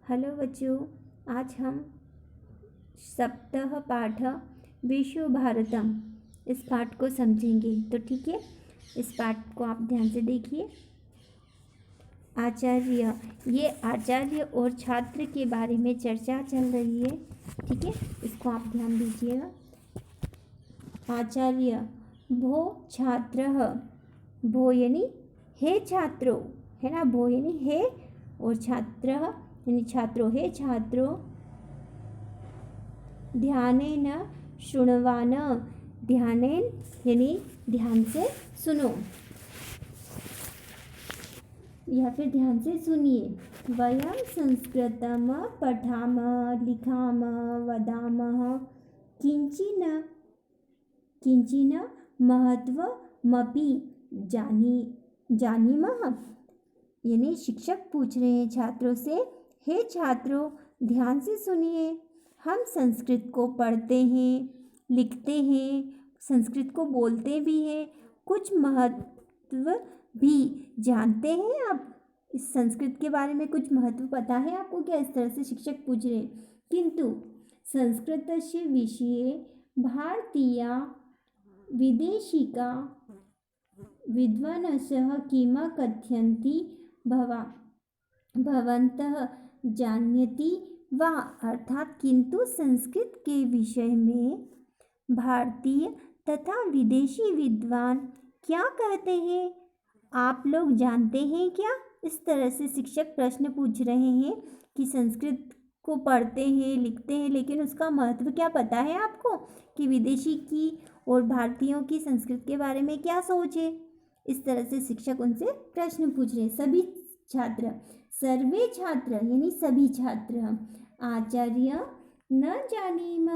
Hello बच्चों, आज हम सप्ताह पाठ विश्व भारतम इस पाठ को समझेंगे। तो ठीक है, इस पाठ को आप ध्यान से देखिए। आचार्य, ये आचार्य और छात्र के बारे में चर्चा चल रही है। ठीक है, इसको आप ध्यान दीजिएगा। आचार्य भो छात्रः, भो यानी हे छात्रों, है ना। भो यानी हे और छात्रः यानी छात्रों, हे छात्रों। ध्यानेन शृण्वान, ध्यानेन यानी ध्यान से सुनो या फिर ध्यान से सुनिए। वयं संस्कृतं पठामः लिखामः वदामः किंचिन महत्वमपि जानीमः। यानी शिक्षक पूछ रहे हैं छात्रों से, हे छात्रों ध्यान से सुनिए। हम संस्कृत को पढ़ते हैं, लिखते हैं, संस्कृत को बोलते भी हैं, कुछ महत्व भी जानते हैं आप। इस संस्कृत के बारे में कुछ महत्व पता है आपको क्या? इस तरह से शिक्षक पूछ रहे हैं। किंतु संस्कृतस्य विषये भारतीया विदेशिका विद्वांसः किम कथयन्ति भवन्तः जान्यति वा। अर्थात किंतु संस्कृत के विषय में भारतीय तथा विदेशी विद्वान क्या कहते हैं, आप लोग जानते हैं क्या? इस तरह से शिक्षक प्रश्न पूछ रहे हैं कि संस्कृत को पढ़ते हैं, लिखते हैं, लेकिन उसका महत्व क्या पता है आपको? कि विदेशी की और भारतीयों की संस्कृत के बारे में क्या सोच है? इस तरह से शिक्षक उनसे प्रश्न पूछ रहे हैं। सभी छात्र, सर्वे छात्र यानी सभी छात्र। आचार्य न जानीम,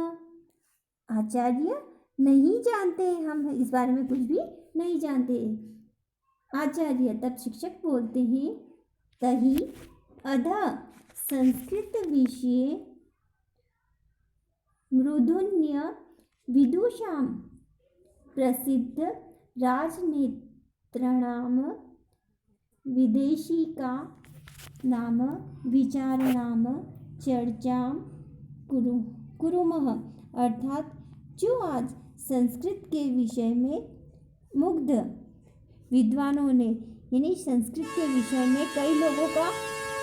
आचार्य नहीं जानते, हम इस बारे में कुछ भी नहीं जानते। आचार्य, तब शिक्षक बोलते हैं, तहि अधः संस्कृत विषये मृदुन्य विदुषां प्रसिद्ध राजनेतॄणां विदेशिका नाम विचाराणां चर्चां कुरुमः। अर्थात जो आज संस्कृत के विषय में मुग्ध विद्वानों ने, यानी संस्कृत के विषय में कई लोगों का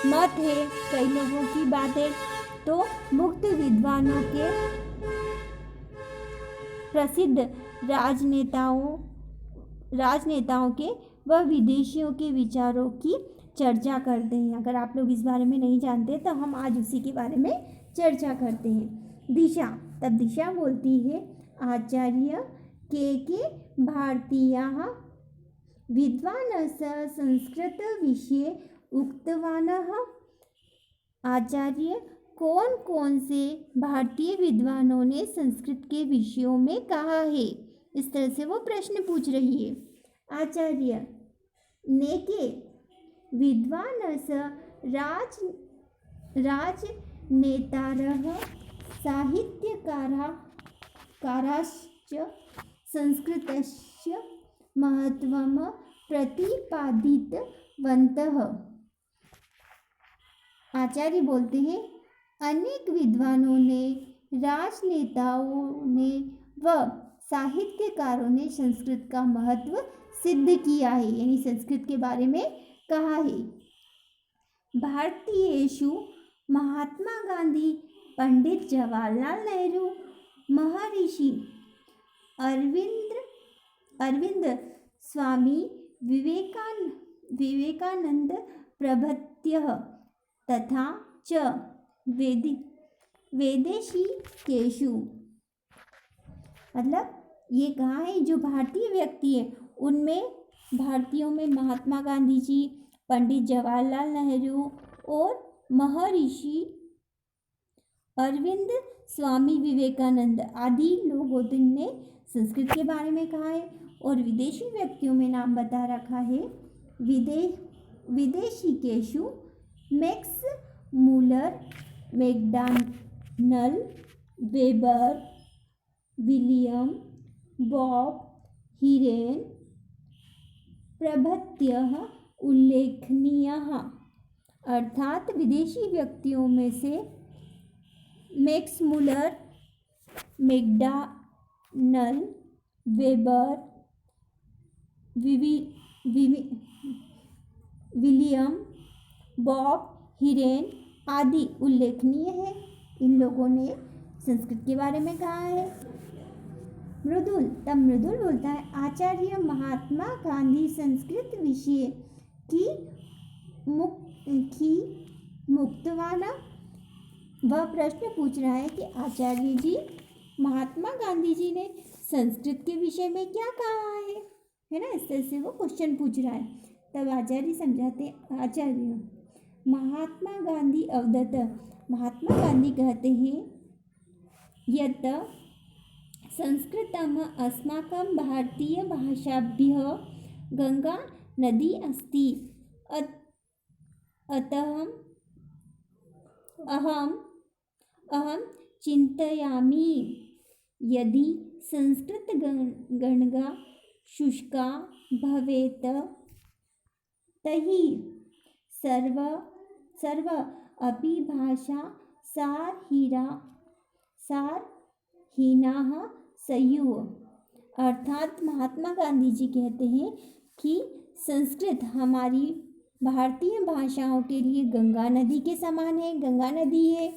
मत है, कई लोगों की बातें, तो मुग्ध विद्वानों के प्रसिद्ध राजनेताओं के व विदेशियों के विचारों की चर्चा करते हैं। अगर आप लोग इस बारे में नहीं जानते तो हम आज उसी के बारे में चर्चा करते हैं। दिशा, तब दिशा बोलती है, आचार्य के भारतीयाः विद्वांसः संस्कृत विषये उक्तवानः। आचार्य, कौन कौन से भारतीय विद्वानों ने संस्कृत के विषयों में कहा है? इस तरह से वो प्रश्न पूछ रही है। आचार्य, नेके विद्वांसः राजनेतारः साहित्यकाराश्च संस्कृतस्य महत्वं प्रतिपादितवन्तः। आचार्य बोलते हैं, अनेक विद्वानों ने, राजनेताओं ने व साहित्यकारों ने संस्कृत का महत्व सिद्ध किया है, यानी संस्कृत के बारे में कहा है। भारतीयेषु महात्मा गांधी, पंडित जवाहरलाल नेहरू, महर्षि अरविंद, स्वामी विवेकानंद प्रभृतयः तथा च वैदेशिकेषु। मतलब ये कहा है जो भारतीय व्यक्ति है उनमें, भारतीयों में महात्मा गांधी जी, पंडित जवाहरलाल नेहरू और महर्षि अरविंद, स्वामी विवेकानंद आदि लोगों ने संस्कृत के बारे में कहा है। और विदेशी व्यक्तियों में नाम बता रखा है, विदेशिकेषु Max Muller, Macdonell, Weber, William, Bopp Heeren प्रभृतयः उल्लेखनीयः। अर्थात विदेशी व्यक्तियों में से Max Muller, Macdonell, Weber, William, Bopp Heeren आदि उल्लेखनीय है। इन लोगों ने संस्कृत के बारे में कहा है। मृदुल, तब मृदुल बोलता है, आचार्य महात्मा गांधी संस्कृत विषय की मुक्तवाना। वह प्रश्न पूछ रहा है कि आचार्य जी, महात्मा गांधी जी ने संस्कृत के विषय में क्या कहा है ना, इस तरह से वो क्वेश्चन पूछ रहा है। तब आचार्य समझाते, आचार्य महात्मा गांधी अवदत, महात्मा गांधी कहते हैं, यत् संस्कृतम अस्माकं भारतीय भाषाभ्यः गंगा नदी अस्ति, अतः अहम चिंतयामि यदि संस्कृत गंगा शुष्का भवेत् तर्हि सर्व अपि भाषा सारहीनाः स्युः। अर्थात महात्मा गांधी जी कहते हैं कि संस्कृत हमारी भारतीय भाषाओं के लिए गंगा नदी के समान है, गंगा नदी है।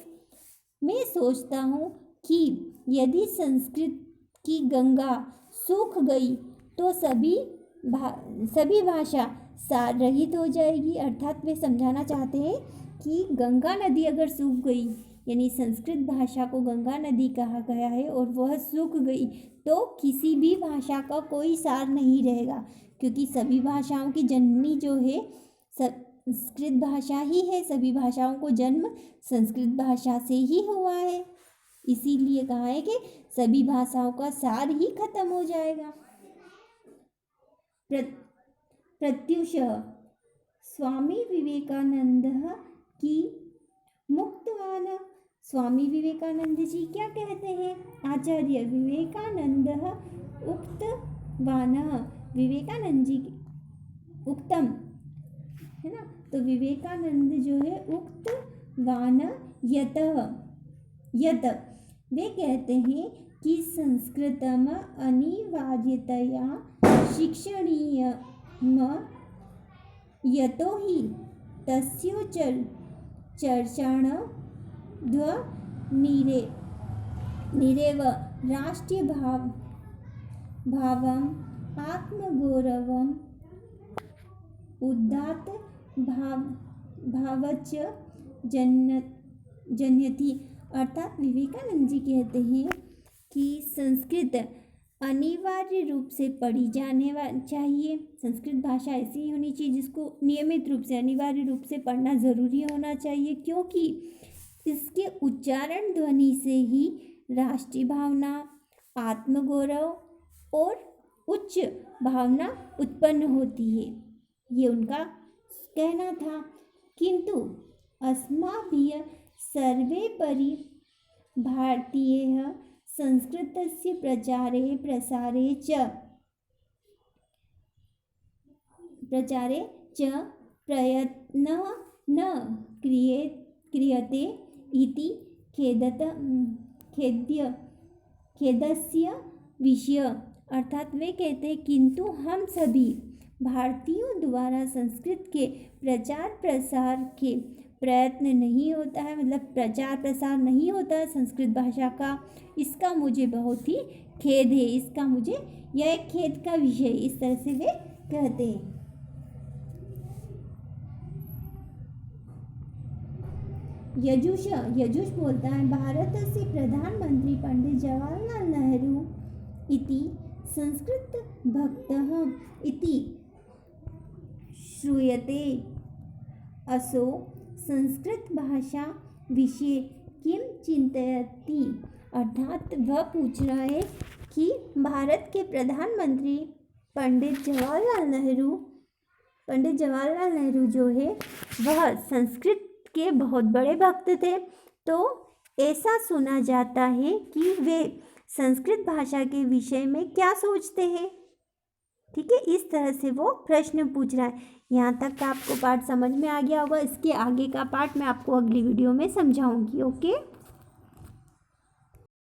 मैं सोचता हूँ कि यदि संस्कृत की गंगा सूख गई तो सभी भाषा सार रहित हो जाएगी। अर्थात वे समझाना चाहते हैं कि गंगा नदी अगर सूख गई, यानी संस्कृत भाषा को गंगा नदी कहा गया है और वह सूख गई, तो किसी भी भाषा का कोई सार नहीं रहेगा, क्योंकि सभी भाषाओं की जननी जो है संस्कृत भाषा ही है। सभी भाषाओं को जन्म संस्कृत भाषा से ही हुआ है। इसीलिए कहा है कि सभी भाषाओं का सार ही खत्म हो जाएगा। प्रत्युष स्वामी विवेकानंद की मुक्तवान। स्वामी विवेकानंद जी क्या कहते हैं? आचार्य विवेकानंद उक्तवान, विवेकानंद जी उक्तम है ना, तो विवेकानंद जो है उक्तवान यत वे कहते हैं कि संस्कृतम अनिवार्यतया शिक्षणीयम यतोहि तस्य चर्चाण ध्वनिरेव राष्ट्रीय भावम आत्मगौरवम उदात्त भावच जनयति। अर्थात विवेकानंद जी कहते हैं कि संस्कृत अनिवार्य रूप से पढ़ी जाने चाहिए। संस्कृत भाषा ऐसी होनी चाहिए जिसको नियमित रूप से, अनिवार्य रूप से पढ़ना ज़रूरी होना चाहिए, क्योंकि इसके उच्चारण ध्वनि से ही राष्ट्रीय भावना, आत्मगौरव और उच्च भावना उत्पन्न होती है। ये उनका कहना था। किंतु अस्माभिः सर्वेपरि भारतीयः संस्कृतस्य प्रचारे प्रसारे च प्रयत्नः न क्रियते इति खेदस्य विषय। अर्थात वे कहते हैं किंतु हम सभी भारतीयों द्वारा संस्कृत के प्रचार प्रसार के प्रयत्न नहीं होता है, मतलब प्रचार प्रसार नहीं होता है संस्कृत भाषा का। इसका मुझे बहुत ही खेद है, इसका मुझे यह एक खेद का विषय, इस तरह से वे कहते हैं। यजुष बोलता है, भारत से प्रधानमंत्री पंडित जवाहरलाल नेहरू इति संस्कृत भक्तः इति श्रूयते, असो संस्कृत भाषा विषये किं चिंतयति। अर्थात वह पूछ रहा है कि भारत के प्रधानमंत्री पंडित जवाहरलाल नेहरू जो है वह संस्कृत के बहुत बड़े भक्त थे, तो ऐसा सुना जाता है कि वे संस्कृत भाषा के विषय में क्या सोचते हैं। ठीक है, इस तरह से वो प्रश्न पूछ रहा है। यहाँ तक का आपको पार्ट समझ में आ गया होगा। इसके आगे का पार्ट मैं आपको अगली वीडियो में समझाऊंगी। ओके।